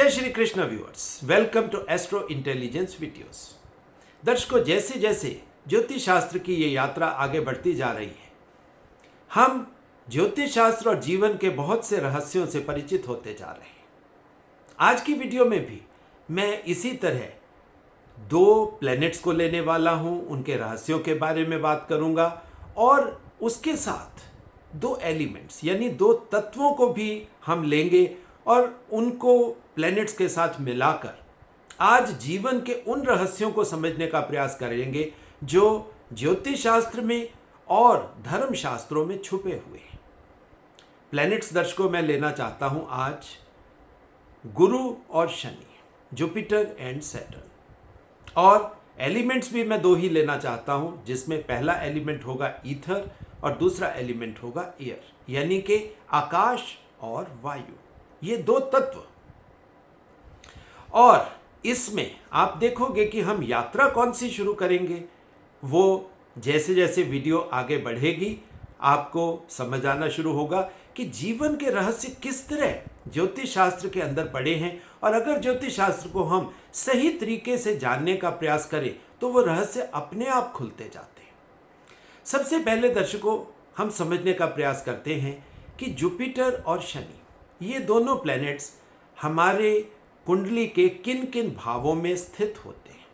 जय Shri Krishna viewers, welcome to astro intelligence videos. दर्शकों, जैसे जैसे ज्योतिष शास्त्र की ये यात्रा आगे बढ़ती जा रही है, हम ज्योतिष शास्त्र और जीवन के बहुत से रहस्यों से परिचित होते जा रहे हैं। आज की वीडियो में भी मैं इसी तरह दो प्लैनेट्स को लेने वाला हूं, उनके रहस्यों के बारे में बात करूंगा और उसके साथ दो एलिमेंट्स यानी दो तत्वों को भी हम लेंगे और उनको प्लैनेट्स के साथ मिलाकर आज जीवन के उन रहस्यों को समझने का प्रयास करेंगे जो ज्योतिष शास्त्र में और धर्म शास्त्रों में छुपे हुए हैं। प्लैनेट्स दर्शकों मैं लेना चाहता हूं आज गुरु और शनि, जुपिटर एंड सैटर्न, और एलिमेंट्स भी मैं दो ही लेना चाहता हूं, जिसमें पहला एलिमेंट होगा ईथर और दूसरा एलिमेंट होगा एयर, यानी कि आकाश और वायु, ये दो तत्व। और इसमें आप देखोगे कि हम यात्रा कौन सी शुरू करेंगे, वो जैसे जैसे वीडियो आगे बढ़ेगी आपको समझ आना शुरू होगा कि जीवन के रहस्य किस तरह ज्योतिष शास्त्र के अंदर पड़े हैं, और अगर ज्योतिष शास्त्र को हम सही तरीके से जानने का प्रयास करें तो वो रहस्य अपने आप खुलते जाते हैं। सबसे पहले दर्शकों हम समझने का प्रयास करते हैं कि जुपिटर और शनि, ये दोनों प्लैनेट्स हमारे कुंडली के किन किन भावों में स्थित होते हैं।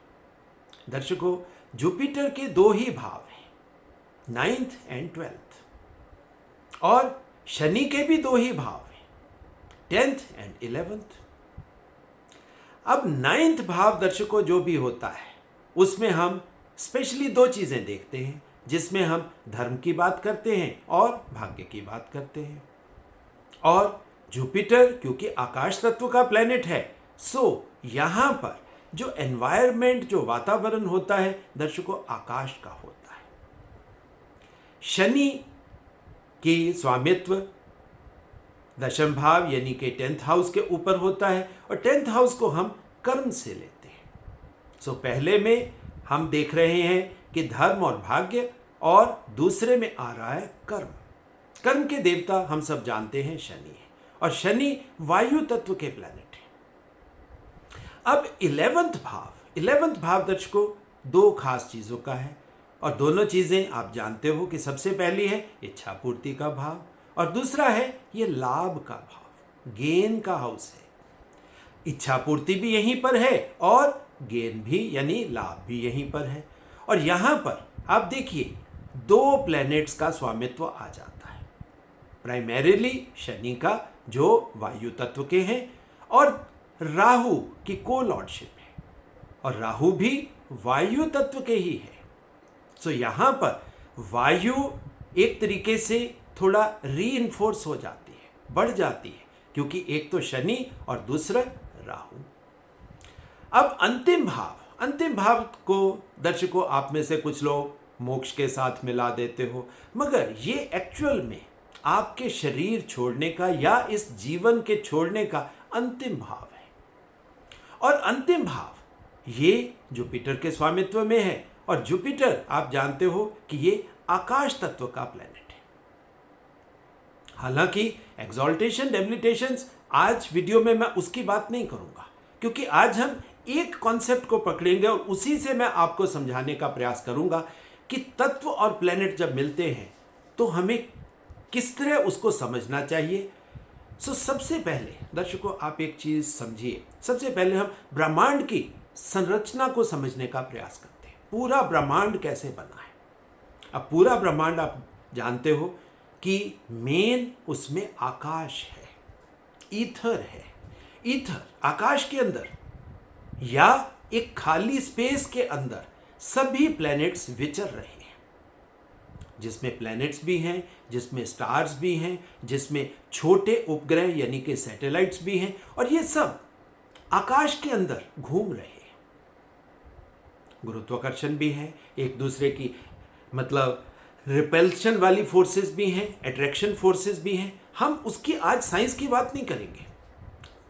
दर्शकों, जुपिटर के दो ही भाव हैं, 9th एंड 12th, और शनि के भी दो ही भाव हैं, 10th एंड 11th। अब 9th भाव दर्शकों जो भी होता है उसमें हम स्पेशली दो चीजें देखते हैं, जिसमें हम धर्म की बात करते हैं और भाग्य की बात करते हैं। और जुपिटर क्योंकि आकाश तत्व का प्लैनेट है, सो यहां पर जो एनवायरनमेंट, जो वातावरण होता है दर्शकों, आकाश का होता है। शनि की स्वामित्व दशम भाव यानी कि 10th हाउस के ऊपर होता है, और 10th हाउस को हम कर्म से लेते हैं। सो पहले में हम देख रहे हैं कि धर्म और भाग्य, और दूसरे में आ रहा है कर्म। कर्म के देवता हम सब जानते हैं शनि है, और शनि वायु तत्व के प्लैनेट है। अब 11th भाव दर्शकों दो खास चीजों का है, और दोनों चीजें आप जानते हो कि सबसे पहली है इच्छा पूर्ति का भाव, और दूसरा है ये लाभ का भाव, गेन का हाउस है। इच्छा पूर्ति भी यहीं पर है और गेन भी यानी लाभ भी यहीं पर है। और यहां पर आप देखिए दो प्लैनेट्स का स्वामित्व आ जाता है, प्राइमरीली शनि का जो वायु तत्व के हैं, और राहु की को लॉर्डशिप है, और राहु भी वायु तत्व के ही है। सो यहां पर वायु एक तरीके से थोड़ा रीइंफोर्स हो जाती है, बढ़ जाती है, क्योंकि एक तो शनि और दूसरा राहु। अब अंतिम भाव को दर्शकों आप में से कुछ लोग मोक्ष के साथ मिला देते हो, मगर ये एक्चुअल में आपके शरीर छोड़ने का या इस जीवन के छोड़ने का अंतिम भाव है। और अंतिम भाव ये जुपिटर के स्वामित्व में है, और जुपिटर आप जानते हो कि ये आकाश तत्व का प्लैनेट है। हालांकि एक्सॉल्टेशन, डेबिलिटेशंस आज वीडियो में मैं उसकी बात नहीं करूंगा, क्योंकि आज हम एक कॉन्सेप्ट को पकड़ेंगे और उसी से मैं आपको समझाने का प्रयास करूंगा कि तत्व और प्लैनेट जब मिलते हैं तो हमें किस तरह उसको समझना चाहिए। सो सबसे पहले दर्शकों आप एक चीज समझिए, सबसे पहले हम ब्रह्मांड की संरचना को समझने का प्रयास करते हैं। पूरा ब्रह्मांड कैसे बना है। अब पूरा ब्रह्मांड आप जानते हो कि मेन उसमें आकाश है, ईथर है। ईथर आकाश के अंदर या एक खाली स्पेस के अंदर सभी प्लैनेट्स विचर रहे हैं, जिसमें प्लैनेट्स भी हैं, जिसमें स्टार्स भी हैं, जिसमें छोटे उपग्रह यानी कि सैटेलाइट्स भी हैं, और ये सब आकाश के अंदर घूम रहे हैं। गुरुत्वाकर्षण भी है, एक दूसरे की मतलब रिपल्शन वाली फोर्सेस भी हैं, अट्रैक्शन फोर्सेस भी हैं। हम उसकी आज साइंस की बात नहीं करेंगे,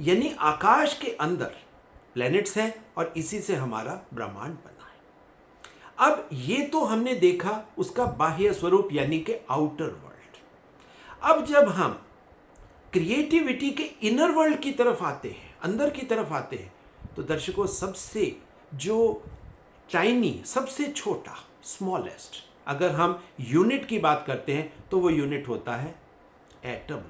यानी आकाश के अंदर प्लैनेट्स हैं और इसी से हमारा ब्रह्मांड बना है। अब ये तो हमने देखा उसका बाह्य स्वरूप यानी कि आउटर वर्ल्ड। अब जब हम क्रिएटिविटी के इनर वर्ल्ड की तरफ आते हैं, अंदर की तरफ आते हैं तो दर्शकों सबसे जो टाइनी, सबसे छोटा, स्मॉलेस्ट, अगर हम यूनिट की बात करते हैं तो वो यूनिट होता है एटम।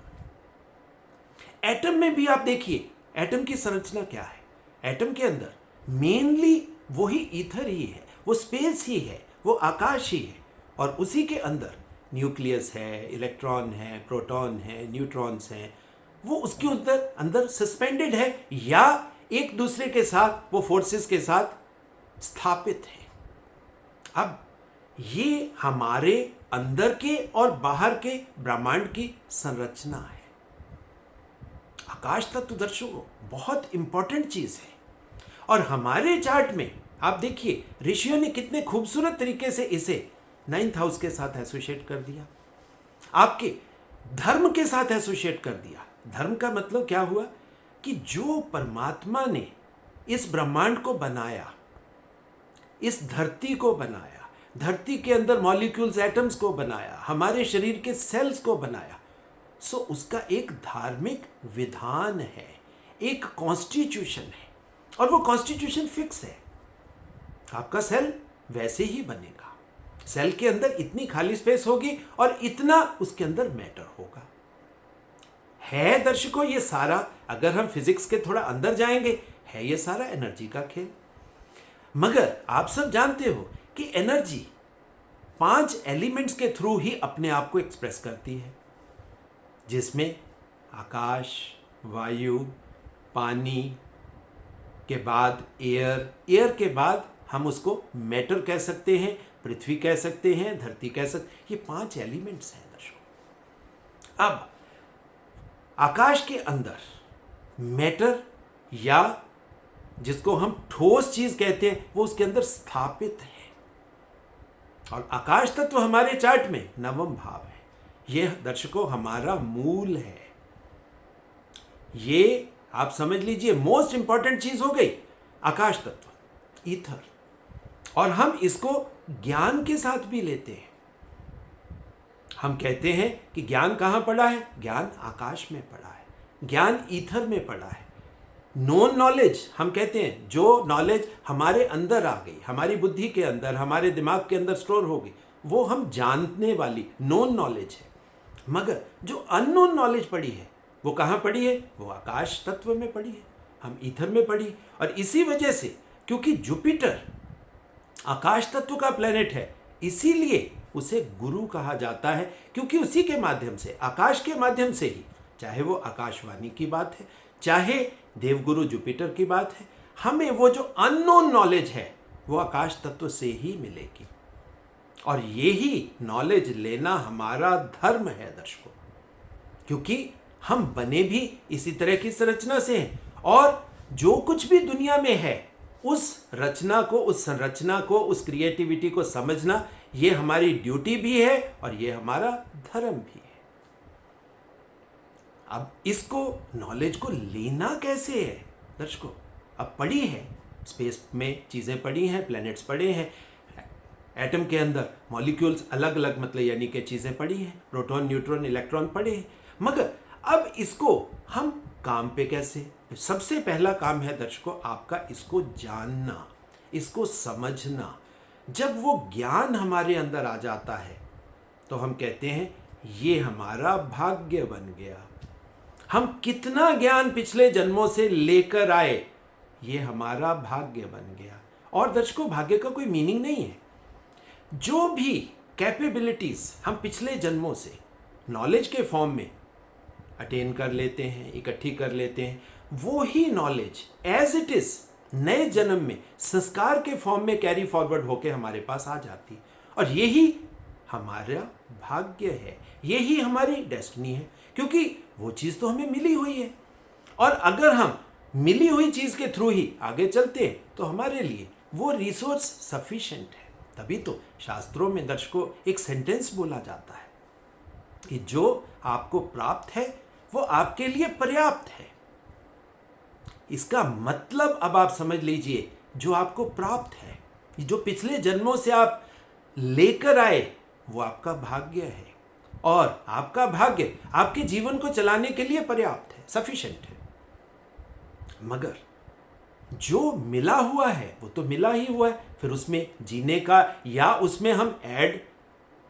एटम में भी आप देखिए एटम की संरचना क्या है। एटम के अंदर मेनली वही ईथर ही है, वो स्पेस ही है, वो आकाश ही है, और उसी के अंदर न्यूक्लियस है, इलेक्ट्रॉन है, प्रोटॉन है, न्यूट्रॉन्स हैं, वो उसके अंदर अंदर सस्पेंडेड है या एक दूसरे के साथ, वो फोर्सेस के साथ स्थापित है। अब ये हमारे अंदर के और बाहर के ब्रह्मांड की संरचना है। आकाश तत्व दर्शकों बहुत इंपॉर्टेंट चीज है, और हमारे चार्ट में आप देखिए ऋषियों ने कितने खूबसूरत तरीके से इसे 9th हाउस के साथ एसोसिएट कर दिया, आपके धर्म के साथ एसोसिएट कर दिया। धर्म का मतलब क्या हुआ कि जो परमात्मा ने इस ब्रह्मांड को बनाया, इस धरती को बनाया, धरती के अंदर मॉलिक्यूल्स, एटम्स को बनाया, हमारे शरीर के सेल्स को बनाया, सो उसका एक धार्मिक विधान है, एक कॉन्स्टिट्यूशन है, और वो कॉन्स्टिट्यूशन फिक्स है। आपका सेल वैसे ही बनेगा, सेल के अंदर इतनी खाली स्पेस होगी और इतना उसके अंदर मैटर होगा। है दर्शकों ये सारा, अगर हम फिजिक्स के थोड़ा अंदर जाएंगे, है ये सारा एनर्जी का खेल। मगर आप सब जानते हो कि एनर्जी 5 एलिमेंट्स के थ्रू ही अपने आप को एक्सप्रेस करती है, जिसमें आकाश, वायु, पानी के बाद एयर, एयर के बाद हम उसको मैटर कह सकते हैं, पृथ्वी कह सकते हैं, धरती कह सकते, ये 5 एलिमेंट्स हैं दर्शकों। अब आकाश के अंदर मैटर, या जिसको हम ठोस चीज कहते हैं, वो उसके अंदर स्थापित है। और आकाश तत्व हमारे चार्ट में 9वां भाव है। यह दर्शकों हमारा मूल है। ये आप समझ लीजिए मोस्ट इंपॉर्टेंट चीज हो गई आकाश तत्व, ईथर। और हम इसको ज्ञान के साथ भी लेते हैं। हम कहते हैं कि ज्ञान कहां पड़ा है? ज्ञान आकाश में पड़ा है, ज्ञान ईथर में पड़ा है। नॉन नॉलेज हम कहते हैं, जो नॉलेज हमारे अंदर आ गई, हमारी बुद्धि के अंदर, हमारे दिमाग के अंदर स्टोर हो गई, वो हम जानने वाली नॉन नॉलेज है। मगर जो अननोन नॉलेज पड़ी है वो कहाँ पड़ी है? वो आकाश तत्व में पड़ी है, हम ईथर में पड़ी। और इसी वजह से, क्योंकि जुपिटर आकाश तत्व का प्लेनेट है, इसीलिए उसे गुरु कहा जाता है, क्योंकि उसी के माध्यम से, आकाश के माध्यम से ही, चाहे वो आकाशवाणी की बात है, चाहे देवगुरु जुपिटर की बात है, हमें वो जो अननोन नॉलेज है वो आकाश तत्व से ही मिलेगी। और यही नॉलेज लेना हमारा धर्म है दर्शकों, क्योंकि हम बने भी इसी तरह की संरचना से हैं, और जो कुछ भी दुनिया में है उस रचना को, उस संरचना को, उस क्रिएटिविटी को समझना, ये हमारी ड्यूटी भी है और ये हमारा धर्म भी है। अब इसको, नॉलेज को लेना कैसे है दर्शकों? अब पड़ी है, स्पेस में चीज़ें पड़ी हैं, प्लैनेट्स पड़े हैं, एटम के अंदर मॉलिक्यूल्स अलग अलग, मतलब यानी कि चीज़ें पड़ी हैं, प्रोटॉन, न्यूट्रॉन, इलेक्ट्रॉन पड़े हैं। मगर अब इसको हम काम पे कैसे? सबसे पहला काम है दर्शकों आपका इसको जानना, इसको समझना। जब वो ज्ञान हमारे अंदर आ जाता है तो हम कहते हैं ये हमारा भाग्य बन गया। हम कितना ज्ञान पिछले जन्मों से लेकर आए, ये हमारा भाग्य बन गया। और दर्शकों भाग्य का कोई मीनिंग नहीं है। जो भी कैपेबिलिटीज हम पिछले जन्मों से नॉलेज के फॉर्म में अटेन कर लेते हैं, इकट्ठी कर लेते हैं, वो ही नॉलेज एज इट इज नए जन्म में संस्कार के फॉर्म में कैरी फॉरवर्ड होकर हमारे पास आ जाती है। और यही हमारा भाग्य है, यही हमारी डेस्टिनी है, क्योंकि वो चीज़ तो हमें मिली हुई है। और अगर हम मिली हुई चीज़ के थ्रू ही आगे चलते हैं तो हमारे लिए वो रिसोर्स सफिशिएंट है। तभी तो शास्त्रों में दर्शकों एक सेंटेंस बोला जाता है कि जो आपको प्राप्त है वो आपके लिए पर्याप्त है। इसका मतलब अब आप समझ लीजिए, जो आपको प्राप्त है, जो पिछले जन्मों से आप लेकर आए, वो आपका भाग्य है। और आपका भाग्य आपके जीवन को चलाने के लिए पर्याप्त है, सफिशिएंट है। मगर जो मिला हुआ है वो तो मिला ही हुआ है, फिर उसमें जीने का या उसमें हम ऐड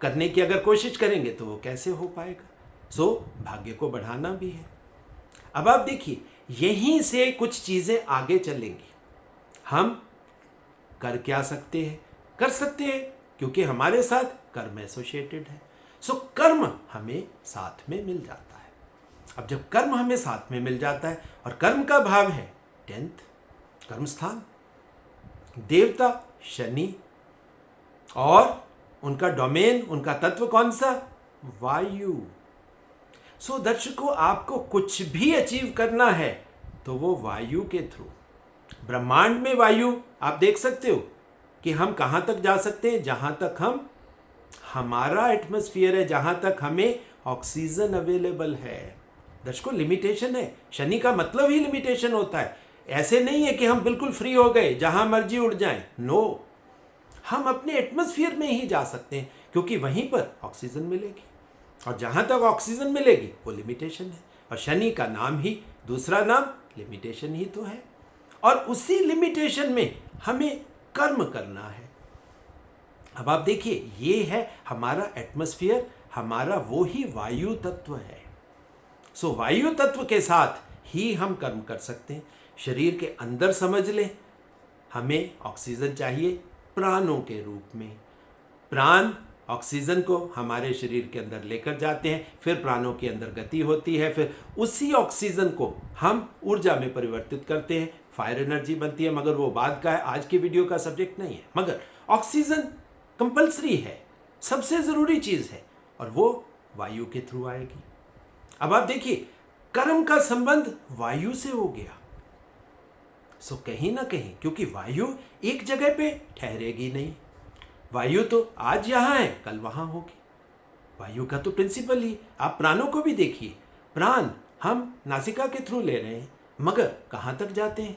करने की अगर कोशिश करेंगे तो वो कैसे हो पाएगा। सो भाग्य को बढ़ाना भी है। अब आप देखिए, यहीं से कुछ चीजें आगे चलेंगी। हम कर क्या सकते हैं? कर सकते हैं क्योंकि हमारे साथ कर्म एसोसिएटेड है। सो कर्म हमें साथ में मिल जाता है। अब जब कर्म हमें साथ में मिल जाता है और कर्म का भाव है 10th कर्म स्थान, देवता शनि, और उनका डोमेन, उनका तत्व कौन सा? वायु। सो दर्शकों, आपको कुछ भी अचीव करना है तो वो वायु के थ्रू। ब्रह्मांड में वायु आप देख सकते हो कि हम कहां तक जा सकते हैं, जहां तक हमारा एटमॉस्फेयर है, जहां तक हमें ऑक्सीजन अवेलेबल है। दर्शकों, लिमिटेशन है। शनि का मतलब ही लिमिटेशन होता है। ऐसे नहीं है कि हम बिल्कुल फ्री हो गए, जहां मर्जी उड़ जाएं। नो, हम अपने एटमॉस्फेयर में ही जा सकते हैं क्योंकि वहीं पर ऑक्सीजन मिलेगी, और जहां तक ऑक्सीजन मिलेगी वो लिमिटेशन है। और शनि का नाम ही, दूसरा नाम लिमिटेशन ही तो है। और उसी लिमिटेशन में हमें कर्म करना है। अब आप देखिए, ये है हमारा एटमॉस्फेयर, हमारा वो ही वायु तत्व है। सो वायु तत्व के साथ ही हम कर्म कर सकते हैं। शरीर के अंदर समझ लें, हमें ऑक्सीजन चाहिए प्राणों के रूप में। प्राण ऑक्सीजन को हमारे शरीर के अंदर लेकर जाते हैं, फिर प्राणों के अंदर गति होती है, फिर उसी ऑक्सीजन को हम ऊर्जा में परिवर्तित करते हैं, फायर एनर्जी बनती है। मगर वो बाद का है, आज की वीडियो का सब्जेक्ट नहीं है। मगर ऑक्सीजन कंपल्सरी है, सबसे जरूरी चीज है, और वो वायु के थ्रू आएगी। अब आप देखिए, कर्म का संबंध वायु से हो गया। सो कहीं ना कहीं, क्योंकि वायु एक जगह पे ठहरेगी नहीं, वायु तो आज यहां है कल वहां होगी। वायु का तो प्रिंसिपल ही, आप प्राणों को भी देखिए, प्राण हम नासिका के थ्रू ले रहे हैं, मगर कहां तक जाते हैं?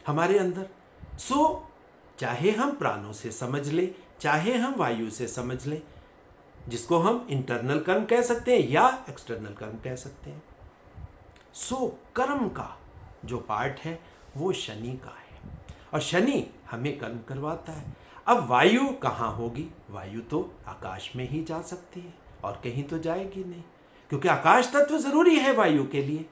हमारे अंदर। सो चाहे हम प्राणों से समझ लें, चाहे हम वायु से समझ लें, जिसको हम इंटरनल कर्म कह सकते हैं या एक्सटर्नल कर्म कह सकते हैं। सो कर्म का जो पार्ट है वो शनि का है, और शनि हमें कर्म करवाता है। अब वायु कहाँ होगी? वायु तो आकाश में ही जा सकती है, और कहीं तो जाएगी नहीं, क्योंकि आकाश तत्व जरूरी है वायु के लिए।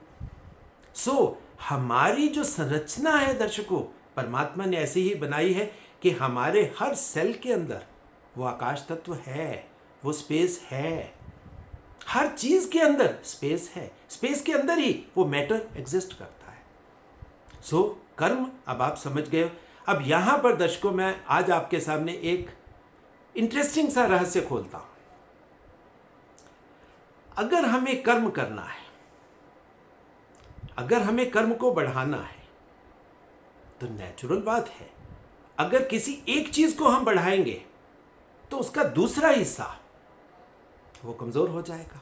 सो हमारी जो संरचना है दर्शकों, परमात्मा ने ऐसी ही बनाई है कि हमारे हर सेल के अंदर वो आकाश तत्व है, वो स्पेस है। हर चीज के अंदर स्पेस है, स्पेस के अंदर ही वो मैटर एग्जिस्ट करता है। सो कर्म, अब आप समझ गए। अब यहां पर दर्शकों, मैं आज आपके सामने एक इंटरेस्टिंग सा रहस्य खोलता हूं। अगर हमें कर्म करना है, अगर हमें कर्म को बढ़ाना है, तो नेचुरल बात है, अगर किसी एक चीज को हम बढ़ाएंगे तो उसका दूसरा हिस्सा वो कमजोर हो जाएगा।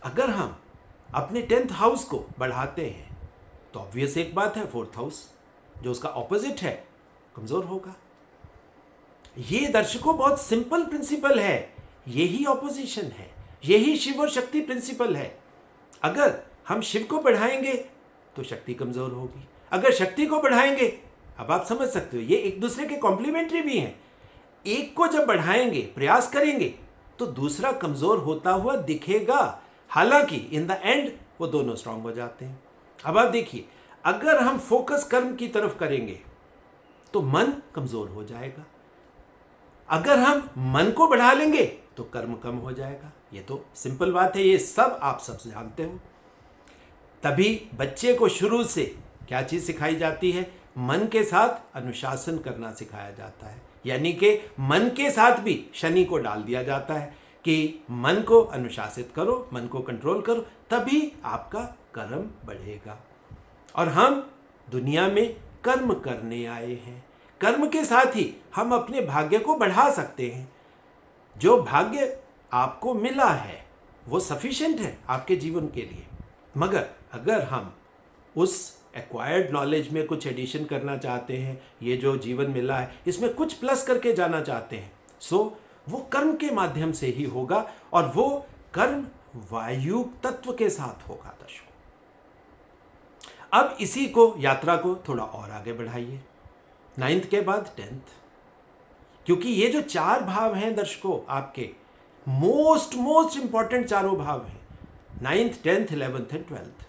अगर हम अपने 10th हाउस को बढ़ाते हैं तो ऑब्वियस एक बात है, 4th हाउस जो उसका ऑपोजिट है कमजोर होगा। ये दर्शकों बहुत सिंपल प्रिंसिपल है, यही ऑपोजिशन है, यही शिव और शक्ति प्रिंसिपल है। अगर हम शिव को बढ़ाएंगे तो शक्ति कमजोर होगी, अगर शक्ति को बढ़ाएंगे, अब आप समझ सकते हो, ये एक दूसरे के कॉम्प्लीमेंट्री भी हैं। एक को जब बढ़ाएंगे, प्रयास करेंगे, तो दूसरा कमजोर होता हुआ दिखेगा, हालांकि इन द एंड वो दोनों स्ट्रांग हो जाते हैं। अब आप देखिए, अगर हम फोकस कर्म की तरफ करेंगे तो मन कमजोर हो जाएगा, अगर हम मन को बढ़ा लेंगे तो कर्म कम हो जाएगा। ये तो सिंपल बात है, ये सब आप सब जानते हो। तभी बच्चे को शुरू से क्या चीज सिखाई जाती है? मन के साथ अनुशासन करना सिखाया जाता है, यानी कि मन के साथ भी शनि को डाल दिया जाता है कि मन को अनुशासित करो, मन को कंट्रोल करो, तभी आपका कर्म बढ़ेगा। और हम दुनिया में कर्म करने आए हैं, कर्म के साथ ही हम अपने भाग्य को बढ़ा सकते हैं। जो भाग्य आपको मिला है वो सफिशिएंट है आपके जीवन के लिए, मगर अगर हम उस एक्वायर्ड नॉलेज में कुछ एडिशन करना चाहते हैं, ये जो जीवन मिला है इसमें कुछ प्लस करके जाना चाहते हैं, सो वो कर्म के माध्यम से ही होगा, और वो कर्म वायु तत्व के साथ होगा दर्शकों। अब इसी को, यात्रा को थोड़ा और आगे बढ़ाइए, 9th के बाद 10th, क्योंकि ये जो 4 भाव हैं दर्शकों आपके, मोस्ट इंपॉर्टेंट चारों भाव हैं, 9th 10th 11th and 12th,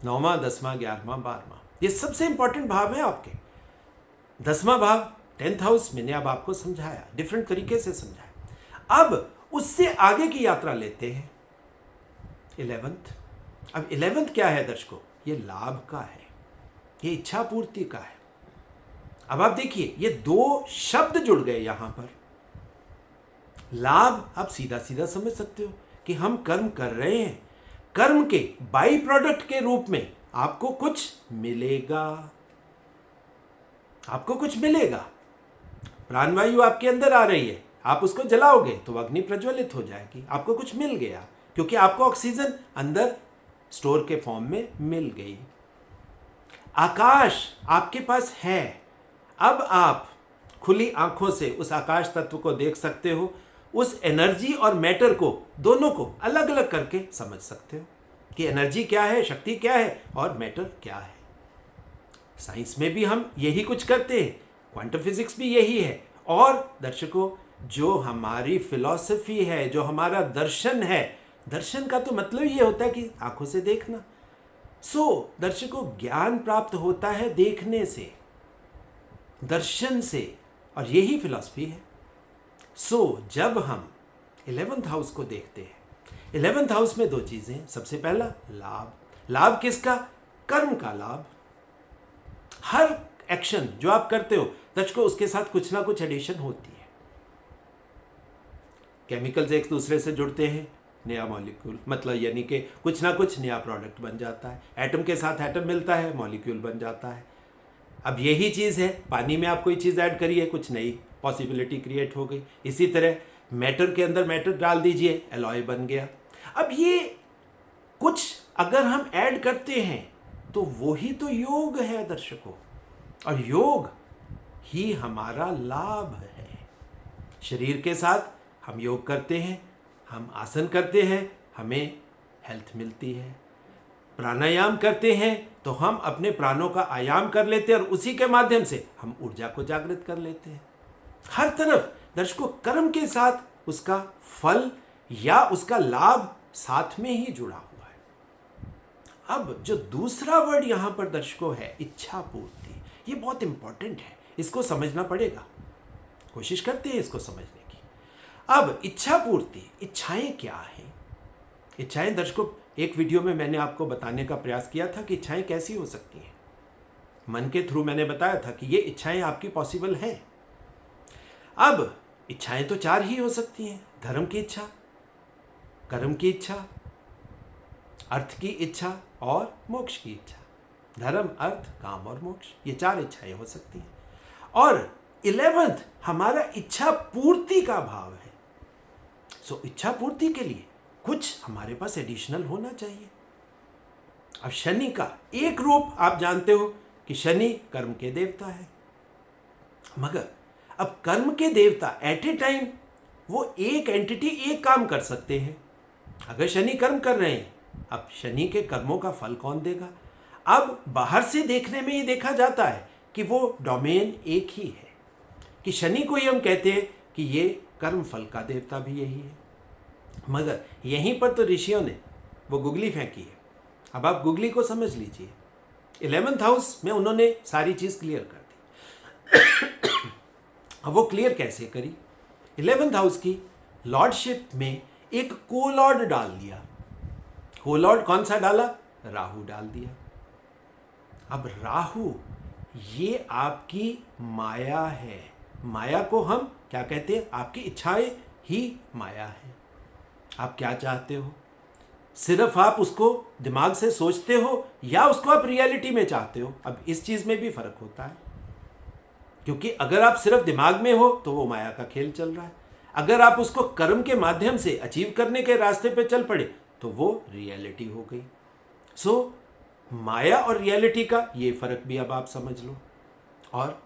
9वां 10वां 11वां 12वां, ये सबसे इंपॉर्टेंट भाव हैं आपके। 10वां भाव 10th हाउस मैंने अब आपको समझाया, डिफरेंट तरीके से समझाया। अब उससे आगे की यात्रा लेते हैं 11th। अब 11th क्या है दर्शकों? ये लाभ का है, ये इच्छा पूर्ति का है। अब आप देखिए, ये 2 शब्द जुड़ गए यहां पर। लाभ आप सीधा सीधा समझ सकते हो कि हम कर्म कर रहे हैं, कर्म के बाई प्रोडक्ट के रूप में आपको कुछ मिलेगा, आपको कुछ मिलेगा। प्राणवायु आपके अंदर आ रही है, आप उसको जलाओगे तो अग्नि प्रज्वलित हो जाएगी, आपको कुछ मिल गया, क्योंकि आपको ऑक्सीजन अंदर स्टोर के फॉर्म में मिल गई। आकाश आपके पास है, अब आप खुली आंखों से उस आकाश तत्व को देख सकते हो, उस एनर्जी और मैटर को, दोनों को अलग अलग करके समझ सकते हो कि एनर्जी क्या है, शक्ति क्या है और मैटर क्या है। साइंस में भी हम यही कुछ करते हैं, क्वांटम फिजिक्स भी यही है। और दर्शकों, जो हमारी फिलॉसफी है, जो हमारा दर्शन है, दर्शन का तो मतलब ये होता है कि आंखों से देखना। दर्शकों, ज्ञान प्राप्त होता है देखने से, दर्शन से, और यही फिलॉसफी है। जब हम 11th हाउस को देखते हैं, 11th हाउस में 2 चीजें। सबसे पहला लाभ। लाभ किसका? कर्म का लाभ। हर एक्शन जो आप करते हो दर्शकों, उसके साथ कुछ ना कुछ एडिशन होती है। केमिकल्स एक दूसरे से जुड़ते हैं, नया मॉलिक्यूल, मतलब यानी कि कुछ ना कुछ नया प्रोडक्ट बन जाता है। एटम के साथ एटम मिलता है, मॉलिक्यूल बन जाता है। अब यही चीज़ है, पानी में आप कोई चीज़ ऐड करिए, कुछ नई पॉसिबिलिटी क्रिएट हो गई। इसी तरह मैटर के अंदर मैटर डाल दीजिए, एलॉय बन गया। अब ये कुछ अगर हम ऐड करते हैं तो वो ही तो योग है दर्शकों, और योग ही हमारा लाभ है। शरीर के साथ हम योग करते हैं, हम आसन करते हैं, हमें हेल्थ मिलती है। प्राणायाम करते हैं तो हम अपने प्राणों का आयाम कर लेते हैं, और उसी के माध्यम से हम ऊर्जा को जागृत कर लेते हैं। हर तरफ दर्शकों कर्म के साथ उसका फल या उसका लाभ साथ में ही जुड़ा हुआ है। अब जो दूसरा वर्ड यहां पर दर्शकों है, इच्छा पूर्ति, ये बहुत इंपॉर्टेंट है, इसको समझना पड़ेगा। कोशिश करते हैं इसको समझने की। अब इच्छा पूर्ति, इच्छाएं क्या हैं? इच्छाएं दर्शकों, एक वीडियो में मैंने आपको बताने का प्रयास किया था कि इच्छाएं कैसी हो सकती हैं। मन के थ्रू मैंने बताया था कि ये इच्छाएं आपकी पॉसिबल हैं। अब इच्छाएं तो 4 ही हो सकती हैं, धर्म की इच्छा, कर्म की इच्छा, अर्थ की इच्छा और मोक्ष की इच्छा। धर्म, अर्थ, काम और मोक्ष, ये 4 इच्छाएं हो सकती हैं। और 11th हमारा इच्छा पूर्ति का भाव है। इच्छा पूर्ति के लिए कुछ हमारे पास एडिशनल होना चाहिए। अब शनि का एक रूप आप जानते हो कि शनि कर्म के देवता है, मगर अब कर्म के देवता एट ए टाइम वो एक एंटिटी एक काम कर सकते हैं। अगर शनि कर्म कर रहे हैं, अब शनि के कर्मों का फल कौन देगा? अब बाहर से देखने में ये देखा जाता है कि वो डोमेन एक ही है, कि शनि को ही हम कहते हैं कि ये कर्म फल का देवता भी यही है। मगर यहीं पर तो ऋषियों ने वो गुगली फेंकी है। अब आप गुगली को समझ लीजिए। 11th हाउस में उन्होंने सारी चीज क्लियर कर दी। अब वो क्लियर कैसे करी? 11th हाउस की लॉर्डशिप में एक को लॉर्ड डाल दिया। को लॉर्ड कौन सा डाला? राहु डाल दिया। अब राहु ये आपकी माया है। माया को हम क्या कहते हैं? आपकी इच्छाएं ही माया है। आप क्या चाहते हो? सिर्फ आप उसको दिमाग से सोचते हो या उसको आप रियलिटी में चाहते हो? अब इस चीज में भी फर्क होता है, क्योंकि अगर आप सिर्फ दिमाग में हो तो वो माया का खेल चल रहा है। अगर आप उसको कर्म के माध्यम से अचीव करने के रास्ते पे चल पड़े तो वो रियलिटी हो गई। माया और रियलिटी का ये फर्क भी अब आप समझ लो। और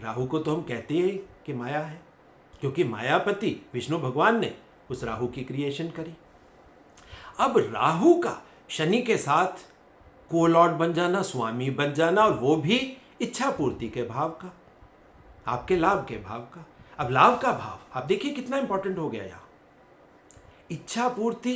राहु को तो हम कहते हैं कि माया है, क्योंकि मायापति विष्णु भगवान ने उस राहु की क्रिएशन करी। अब राहु का शनि के साथ को लॉर्ड बन जाना, स्वामी बन जाना, और वो भी इच्छा पूर्ति के भाव का, आपके लाभ के भाव का। अब लाभ का भाव आप देखिए कितना इंपॉर्टेंट हो गया यहां। इच्छा पूर्ति,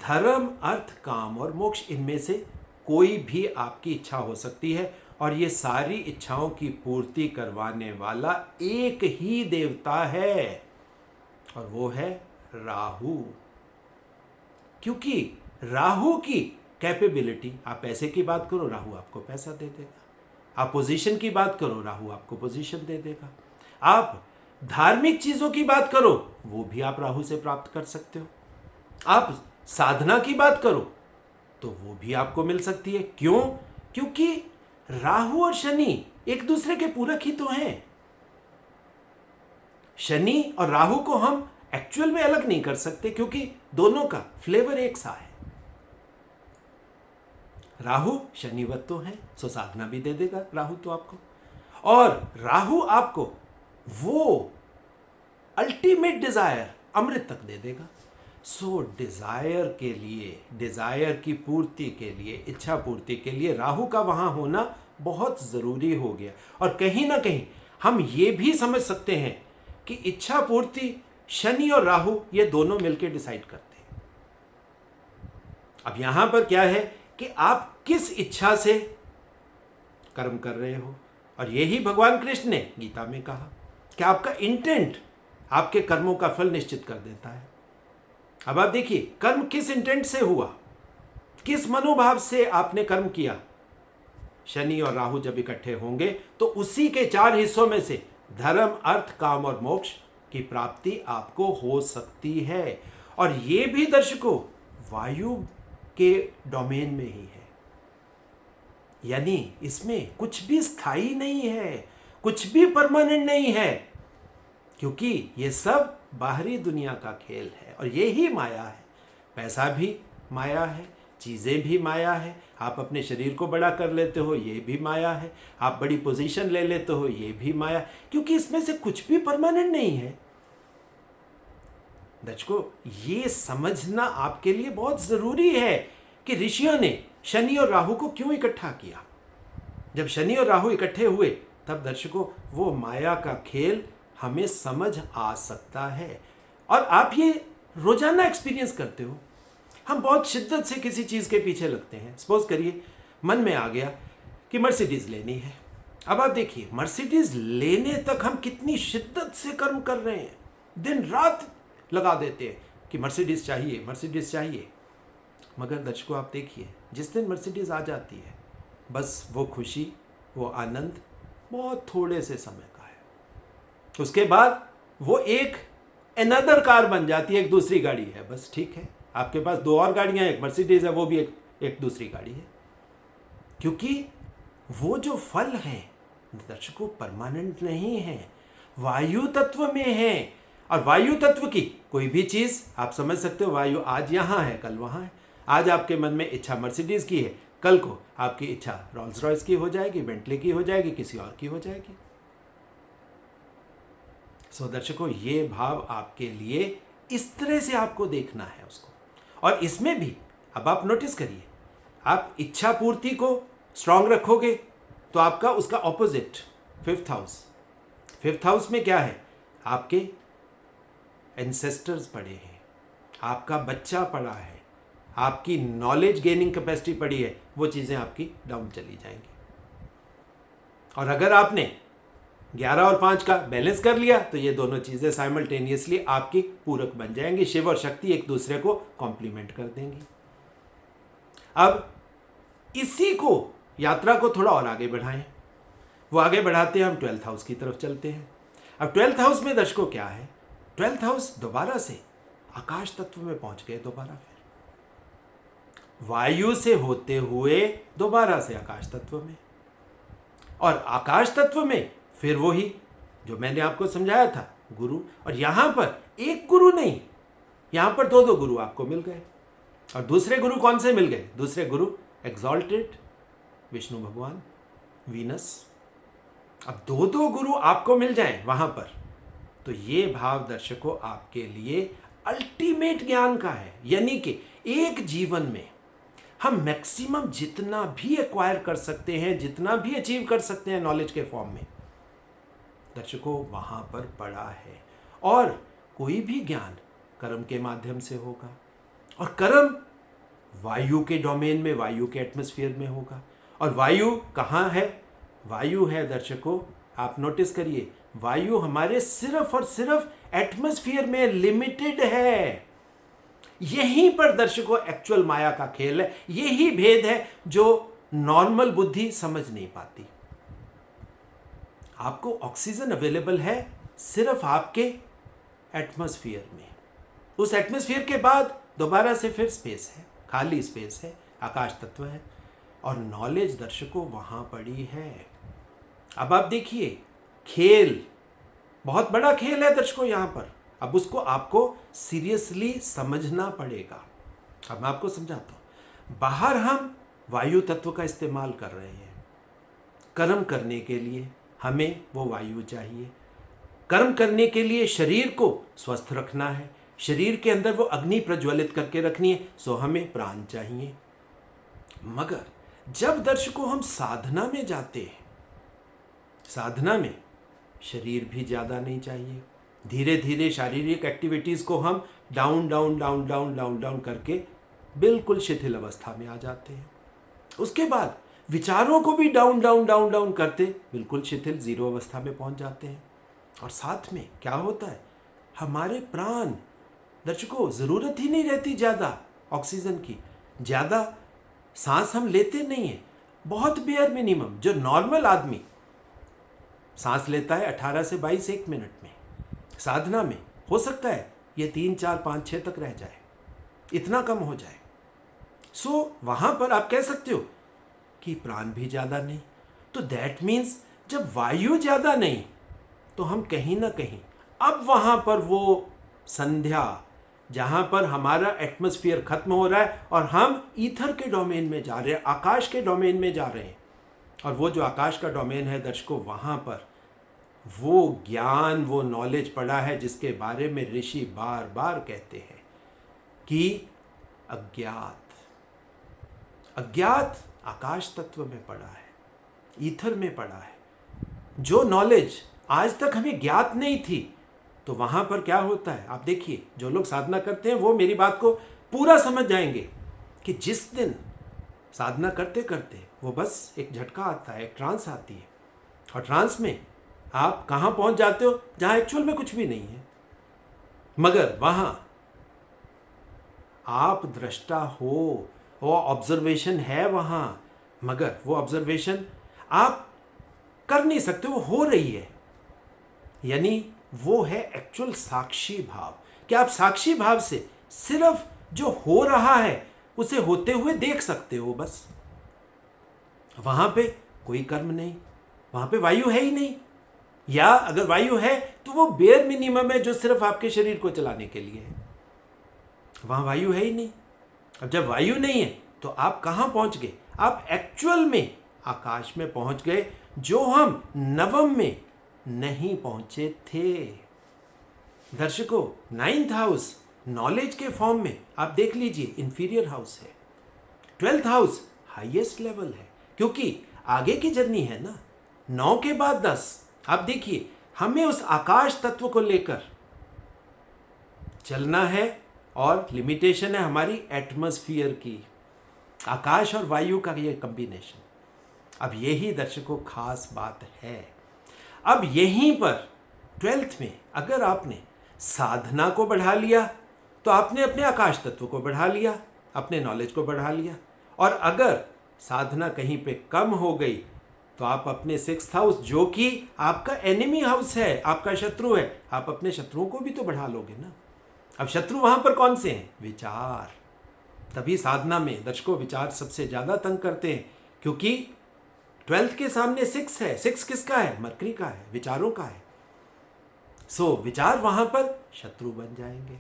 धर्म, अर्थ, काम और मोक्ष, इनमें से कोई भी आपकी इच्छा हो सकती है, और ये सारी इच्छाओं की पूर्ति करवाने वाला एक ही देवता है, और वो है राहु। क्योंकि राहु की कैपेबिलिटी, आप पैसे की बात करो राहु आपको पैसा दे देगा, आप पोजीशन की बात करो राहु आपको पोजीशन दे देगा, आप धार्मिक चीजों की बात करो वो भी आप राहु से प्राप्त कर सकते हो, आप साधना की बात करो तो वो भी आपको मिल सकती है। क्यों? क्योंकि राहु और शनि एक दूसरे के पूरक ही तो हैं। शनि और राहु को हम एक्चुअल में अलग नहीं कर सकते, क्योंकि दोनों का फ्लेवर एक सा है। राहु शनिवत तो है, सो साधना भी दे देगा राहु तो आपको, और राहु आपको वो अल्टीमेट डिजायर अमृत तक दे देगा। सो डिजायर के लिए, डिजायर की पूर्ति के लिए, इच्छा पूर्ति के लिए राहु का वहां होना बहुत जरूरी हो गया। और कहीं ना कहीं हम ये भी समझ सकते हैं कि इच्छा पूर्ति शनि और राहु ये दोनों मिलकर डिसाइड करते हैं। अब यहां पर क्या है कि आप किस इच्छा से कर्म कर रहे हो, और यही भगवान कृष्ण ने गीता में कहा कि आपका इंटेंट आपके कर्मों का फल निश्चित कर देता है। अब आप देखिए कर्म किस इंटेंट से हुआ, किस मनोभाव से आपने कर्म किया। शनि और राहु जब इकट्ठे होंगे तो उसी के 4 हिस्सों में से धर्म, अर्थ, काम और मोक्ष की प्राप्ति आपको हो सकती है। और ये भी दर्शकों वायु के डोमेन में ही है, यानी इसमें कुछ भी स्थायी नहीं है, कुछ भी परमानेंट नहीं है, क्योंकि ये सब बाहरी दुनिया का खेल है और ये ही माया है। पैसा भी माया है, चीज़ें भी माया है, आप अपने शरीर को बड़ा कर लेते हो ये भी माया है, आप बड़ी पोजीशन ले लेते हो ये भी माया, क्योंकि इसमें से कुछ भी परमानेंट नहीं है। दर्शकों ये समझना आपके लिए बहुत ज़रूरी है कि ऋषियों ने शनि और राहु को क्यों इकट्ठा किया। जब शनि और राहु इकट्ठे हुए तब दर्शकों वो माया का खेल हमें समझ आ सकता है। और आप ये रोजाना एक्सपीरियंस करते हो, हम बहुत शिद्दत से किसी चीज़ के पीछे लगते हैं। सपोज करिए मन में आ गया कि मर्सिडीज़ लेनी है। अब आप देखिए मर्सिडीज़ लेने तक हम कितनी शिद्दत से कर्म कर रहे हैं, दिन रात लगा देते हैं कि मर्सिडीज़ चाहिए, मर्सिडीज़ चाहिए। मगर दर्शकों आप देखिए जिस दिन मर्सिडीज़ आ जाती है बस वो खुशी, वो आनंद बहुत थोड़े से समय का है। उसके बाद वो एक अनदर कार बन जाती है, एक दूसरी गाड़ी है। बस ठीक है, आपके पास 2 और गाड़ियां, एक मर्सिडीज है, वो भी एक दूसरी गाड़ी है। क्योंकि वो जो फल है दर्शकों परमानेंट नहीं है, वायु तत्व में है। और वायु तत्व की कोई भी चीज आप समझ सकते हो, वायु आज यहां है कल वहां है। आज आपके मन में इच्छा मर्सिडीज की है, कल को आपकी इच्छा रोल्स रॉयस की हो जाएगी, बेंटली की हो जाएगी, किसी और की हो जाएगी। सो दर्शकों ये भाव आपके लिए इस तरह से आपको देखना है उसको। और इसमें भी अब आप नोटिस करिए, आप इच्छा पूर्ति को स्ट्रांग रखोगे तो आपका उसका opposite 5th house, 5th house में क्या है, आपके एंसेस्टर्स पड़े हैं, आपका बच्चा पड़ा है, आपकी नॉलेज गेनिंग कैपेसिटी पड़ी है, वो चीज़ें आपकी डाउन चली जाएंगी। और अगर आपने 11 और 5 का बैलेंस कर लिया तो ये दोनों चीज़ें साइमल्टेनियसली आपकी पूरक बन जाएंगी। शिव और शक्ति एक दूसरे को कॉम्प्लीमेंट कर देंगी। अब इसी को यात्रा को थोड़ा और आगे बढ़ाएं, वो आगे बढ़ाते हैं हम 12th हाउस की तरफ चलते हैं। अब 12th हाउस में दर्शकों क्या है, 12th हाउस दोबारा से आकाश तत्व में पहुंच गए, दोबारा फिर वायु से होते हुए दोबारा से आकाश तत्व में, और आकाश तत्व में फिर वही जो मैंने आपको समझाया था गुरु। और यहां पर एक गुरु नहीं, यहां पर 2 गुरु आपको मिल गए। और दूसरे गुरु कौन से मिल गए, दूसरे गुरु एग्जॉल्टेड विष्णु भगवान, वीनस। अब 2 गुरु आपको मिल जाएं वहां पर, तो ये भाव दर्शकों आपके लिए अल्टीमेट ज्ञान का है। यानी कि एक जीवन में हम मैक्सिमम जितना भी एक्वायर कर सकते हैं, जितना भी अचीव कर सकते हैं नॉलेज के फॉर्म में, दर्शकों वहां पर पड़ा है। और कोई भी ज्ञान कर्म के माध्यम से होगा, और कर्म वायु के डोमेन में, वायु के एटमॉस्फेयर में होगा। और वायु कहाँ है? वायु है दर्शकों, आप नोटिस करिए, वायु हमारे सिर्फ और सिर्फ एटमॉस्फेयर में लिमिटेड है। यहीं पर दर्शकों एक्चुअल माया का खेल है। यही भेद है जो नॉर्मल बुद्धि समझ नहीं पाती। आपको ऑक्सीजन अवेलेबल है सिर्फ आपके एटमॉस्फेयर में, उस एटमॉस्फेयर के बाद दोबारा से फिर स्पेस है, खाली स्पेस है, आकाश तत्व है। और नॉलेज दर्शकों वहां पड़ी है। अब आप देखिए, खेल बहुत बड़ा खेल है दर्शकों यहां पर। अब उसको आपको सीरियसली समझना पड़ेगा। अब मैं आपको समझाता हूं। बाहर हम वायु तत्व का इस्तेमाल कर रहे हैं। कर्म करने के लिए हमें वो वायु चाहिए। कर्म करने के लिए शरीर को स्वस्थ रखना है, शरीर के अंदर वो अग्नि प्रज्वलित करके रखनी है, सो हमें प्राण चाहिए। मगर जब दर्शकों हम साधना में जाते हैं, साधना में शरीर भी ज़्यादा नहीं चाहिए। धीरे धीरे शारीरिक एक्टिविटीज़ को हम down down down down down down करके बिल्कुल शिथिल अवस्था में आ जाते हैं। उसके बाद विचारों को भी डाउन डाउन डाउन डाउन करते बिल्कुल शिथिल जीरो अवस्था में पहुंच जाते हैं। और साथ में क्या होता है, हमारे प्राण दर्शकों ज़रूरत ही नहीं रहती ज़्यादा ऑक्सीजन की, ज़्यादा सांस हम लेते नहीं हैं, बहुत बेयर मिनिमम। जो नॉर्मल आदमी सांस लेता है 18 से 22 एक मिनट में, साधना में हो सकता है ये 3 4 5 6 तक रह जाए, इतना कम हो जाए। सो वहाँ पर आप कह सकते हो कि प्राण भी ज़्यादा नहीं। तो दैट मीन्स जब वायु ज़्यादा नहीं, तो हम कहीं ना कहीं अब वहाँ पर वो संध्या, जहाँ पर हमारा एटमॉस्फेयर खत्म हो रहा है और हम ईथर के डोमेन में जा रहे हैं, आकाश के डोमेन में जा रहे हैं। और वो जो आकाश का डोमेन है दर्शकों, वहाँ पर वो ज्ञान, वो नॉलेज पड़ा है जिसके बारे में ऋषि बार बार कहते हैं कि अज्ञात, अज्ञात आकाश तत्व में पड़ा है, ईथर में पड़ा है। जो नॉलेज आज तक हमें ज्ञात नहीं थी, तो वहाँ पर क्या होता है आप देखिए, जो लोग साधना करते हैं वो मेरी बात को पूरा समझ जाएंगे कि जिस दिन साधना करते करते वो बस एक झटका आता है, एक ट्रांस आती है, और ट्रांस में आप कहाँ पहुँच जाते हो जहाँ एक्चुअल में कुछ भी नहीं है, मगर वहाँ आप दृष्टा हो, वो ऑब्जर्वेशन है वहाँ, मगर वो ऑब्जर्वेशन आप कर नहीं सकते, वो हो रही है। यानी वो है एक्चुअल साक्षी भाव, कि आप साक्षी भाव से सिर्फ जो हो रहा है उसे होते हुए देख सकते हो बस। वहाँ पे कोई कर्म नहीं, वहाँ पे वायु है ही नहीं, या अगर वायु है तो वो बेयर मिनिमम है जो सिर्फ आपके शरीर को चलाने के लिए है। वहाँ वायु है ही नहीं। अब जब वायु नहीं है तो आप कहाँ पहुँच गए? आप एक्चुअल में आकाश में पहुँच गए, जो हम नवम में नहीं पहुँचे थे। दर्शकों, 9th हाउस नॉलेज के फॉर्म में आप देख लीजिए इंफीरियर हाउस है, 12th हाउस हाईएस्ट लेवल है, क्योंकि आगे की जर्नी है ना, 9 के बाद 10। आप देखिए, हमें उस आकाश तत्व को लेकर चलना है, और लिमिटेशन है हमारी एटमॉस्फेयर की, आकाश और वायु का ये कॉम्बिनेशन। अब यही दर्शकों खास बात है। अब यहीं पर 12th में अगर आपने साधना को बढ़ा लिया तो आपने अपने आकाश तत्व को बढ़ा लिया, अपने नॉलेज को बढ़ा लिया। और अगर साधना कहीं पे कम हो गई तो आप अपने 6th हाउस, जो कि आपका एनिमी हाउस है, आपका शत्रु है, आप अपने शत्रुओं को भी तो बढ़ा लोगे ना। अब शत्रु वहां पर कौन से हैं? विचार। तभी साधना में दर्शकों विचार सबसे ज्यादा तंग करते हैं, क्योंकि 12th के सामने 6 है। 6 किसका है? मरकरी का है, विचारों का है। सो विचार वहां पर शत्रु बन जाएंगे।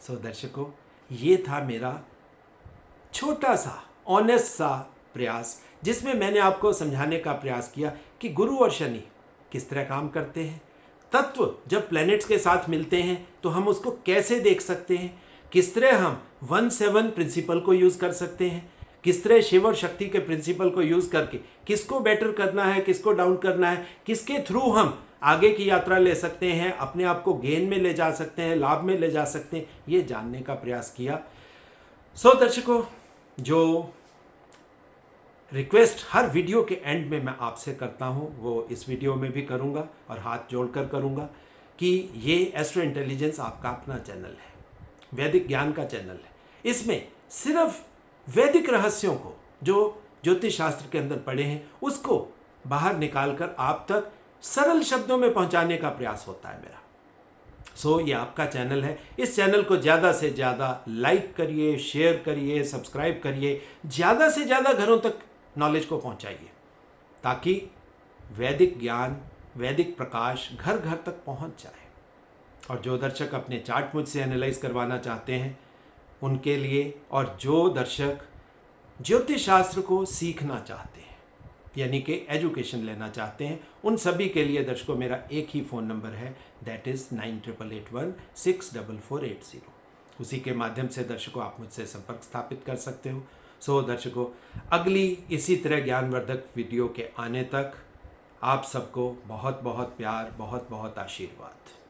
सो दर्शकों, ये था मेरा छोटा सा ऑनेस्ट सा प्रयास, जिसमें मैंने आपको समझाने का प्रयास किया कि गुरु और शनि किस तरह काम करते हैं। तत्व जब प्लैनेट्स के साथ मिलते हैं तो हम उसको कैसे देख सकते हैं। किस तरह हम 1-7 प्रिंसिपल को यूज़ कर सकते हैं, किस तरह शिव और शक्ति के प्रिंसिपल को यूज़ करके किसको बेटर करना है, किसको डाउन करना है, किसके थ्रू हम आगे की यात्रा ले सकते हैं, अपने आप को गेन में ले जा सकते हैं, लाभ में ले जा सकते हैं, ये जानने का प्रयास किया। दर्शकों, जो रिक्वेस्ट हर वीडियो के एंड में मैं आपसे करता हूँ वो इस वीडियो में भी करूँगा और हाथ जोड़कर करूँगा कि ये एस्ट्रो इंटेलिजेंस आपका अपना चैनल है, वैदिक ज्ञान का चैनल है। इसमें सिर्फ वैदिक रहस्यों को जो ज्योतिष शास्त्र के अंदर पड़े हैं उसको बाहर निकालकर आप तक सरल शब्दों में पहुंचाने का प्रयास होता है मेरा। ये आपका चैनल है। इस चैनल को ज़्यादा से ज़्यादा लाइक करिए, शेयर करिए, सब्सक्राइब करिए, ज़्यादा से ज़्यादा घरों तक नॉलेज को पहुंचाइए ताकि वैदिक ज्ञान, वैदिक प्रकाश घर घर तक पहुंच जाए। और जो दर्शक अपने चार्ट मुझसे एनालाइज करवाना चाहते हैं उनके लिए, और जो दर्शक ज्योतिष शास्त्र को सीखना चाहते हैं यानी कि एजुकेशन लेना चाहते हैं, उन सभी के लिए दर्शकों मेरा एक ही फ़ोन नंबर है, दैट इज़ 9881164480। उसी के माध्यम से दर्शकों आप मुझसे संपर्क स्थापित कर सकते हो। दर्शकों, अगली इसी तरह ज्ञानवर्धक वीडियो के आने तक आप सबको बहुत बहुत प्यार, बहुत बहुत आशीर्वाद।